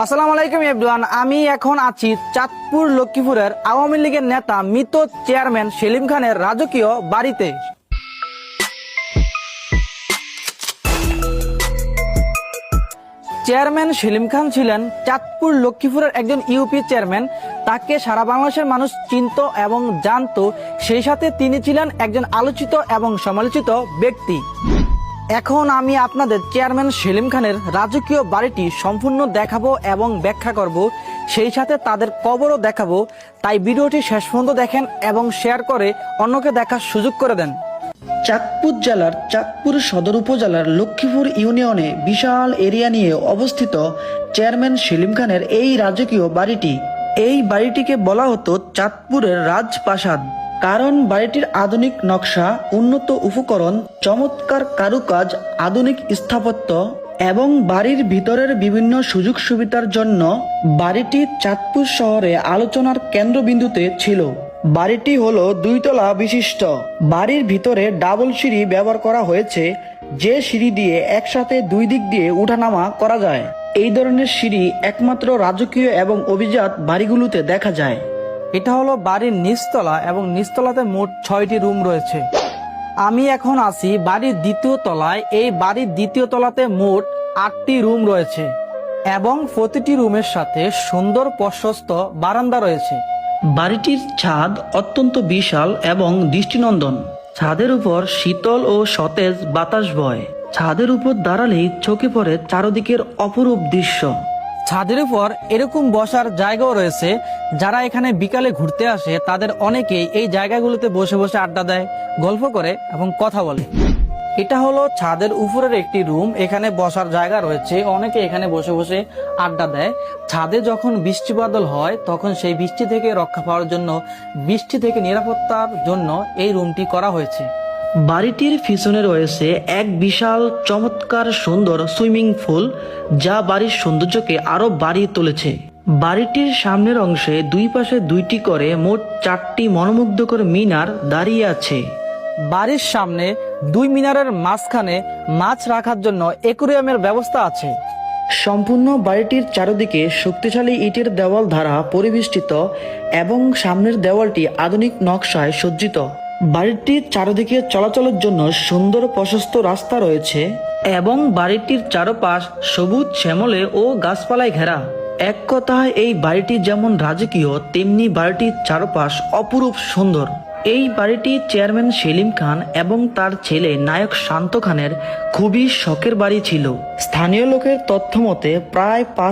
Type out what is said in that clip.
আসসালামু আলাইকুম এভরিওয়ান। আমি এখন আছি চাঁদপুর লক্ষ্মীপুরের আওয়ামী লীগের নেতা মৃত চেয়ারম্যান সেলিম খানের রাজকীয় বাড়িতে। চেয়ারম্যান সেলিম খান ছিলেন চাঁদপুর লক্ষ্মীপুরের একজন ইউপি চেয়ারম্যান। তাকে সারা বাংলাদেশের মানুষ চিনত এবং জানতো। সেই সাথে তিনি ছিলেন একজন আলোচিত এবং সমালোচিত ব্যক্তি। এখন আমি আপনাদের চেয়ারম্যান সেলিম খানের রাজকীয় বাড়িটি সম্পূর্ণ দেখাবো এবং ব্যাখ্যা করব, সেই সাথে তাদের কবরও দেখাবো। তাই ভিডিওটি শেষ পর্যন্ত দেখেন এবং শেয়ার করে অন্যকে দেখার সুযোগ করে দেন। চাঁদপুর জেলার চাঁদপুর সদর উপজেলার লক্ষ্মীপুর ইউনিয়নে বিশাল এরিয়া নিয়ে অবস্থিত চেয়ারম্যান সেলিম খানের এই রাজকীয় বাড়িটি। এই বাড়িটিকে বলা হতো চাঁদপুরের রাজপ্রাসাদ, কারণ বাড়িটির আধুনিক নকশা, উন্নত উপকরণ, চমৎকার কারুকাজ, আধুনিক স্থাপত্য এবং বাড়ির ভিতরের বিভিন্ন সুযোগ সুবিধার জন্য বাড়িটি চাঁদপুর শহরে আলোচনার কেন্দ্রবিন্দুতে ছিল। বাড়িটি হলো 2 তলা বিশিষ্ট। বাড়ির ভিতরে ডাবল সিঁড়ি ব্যবহার করা হয়েছে, যে সিঁড়ি দিয়ে একসাথে 2 দিক দিয়ে উঠানামা করা যায়। এই ধরনের সিঁড়ি একমাত্র রাজকীয় এবং অভিজাত বাড়িগুলোতে দেখা যায়। এটা হলো বাড়ির নিচতলা এবং নিচতলাতে মোট 6টি রুম রয়েছে। আমি এখন আছি বাড়ির 2য় তলায়। এই বাড়ির 2য় তলাতে মোট 8টি রুম রয়েছে এবং প্রতিটি রুমের সাথে সুন্দর প্রশস্ত বারান্দা রয়েছে। বাড়িটির ছাদ অত্যন্ত বিশাল এবং দৃষ্টিনন্দন। ছাদের উপর শীতল ও সতেজ বাতাস বয়। ছাদের উপর দাঁড়ালেই চোখে পড়ে চারদিকের অপরূপ দৃশ্য। ছাদের উপর এরকম বসার জায়গাও রয়েছে। যারা এখানে বিকালে ঘুরতে আসে তাদের অনেকেই এই জায়গাগুলোতে বসে বসে আড্ডা দেয়, গল্প করে এবং কথা বলে। এটা হলো ছাদের উপরের একটি রুম। এখানে বসার জায়গা রয়েছে, অনেকে এখানে বসে বসে আড্ডা দেয়। ছাদে যখন বৃষ্টি বাদল হয় তখন সেই বৃষ্টি থেকে রক্ষা পাওয়ার জন্য, বৃষ্টি থেকে নিরাপত্তার জন্য এই রুমটি করা হয়েছে। বাড়িটির পিছনে রয়েছে এক বিশাল চমৎকার সুন্দর সুইমিং পুল, যা বাড়ির সৌন্দর্যকে আরো বাড়িয়ে তুলেছে। বাড়িটির সামনের অংশে 2 পাশে 2টি করে মোট 4টি মনোমুগ্ধকর মিনার দাঁড়িয়ে আছে। বাড়ির সামনে 2 মিনারের মাঝখানে মাছ রাখার জন্য অ্যাকুরিয়ামের ব্যবস্থা আছে। সম্পূর্ণ বাড়িটির চারদিকে শক্তিশালী ইটের দেওয়াল দ্বারা পরিবেষ্টিত এবং সামনের দেওয়ালটি আধুনিক নকশায় সজ্জিত। বাড়িটির চারদিকে চলাচলের জন্য সুন্দর প্রশস্ত রাস্তা রয়েছে এবং বাড়িটির চারপাশ সবুজ শ্যামলে ও গাছপালায় ঘেরা। এক কথায় এই বাড়িটি যেমন রাজকীয়, তেমনি বাড়িটির চারপাশ অপরূপ সুন্দর। এই বাড়িটি চেয়ারম্যান সেলিম খান এবং তার ছেলে নায়ক শান্ত খানের খুবই শখের বাড়ি ছিল। স্থানীয় লোকের তথ্য মতে প্রায় 5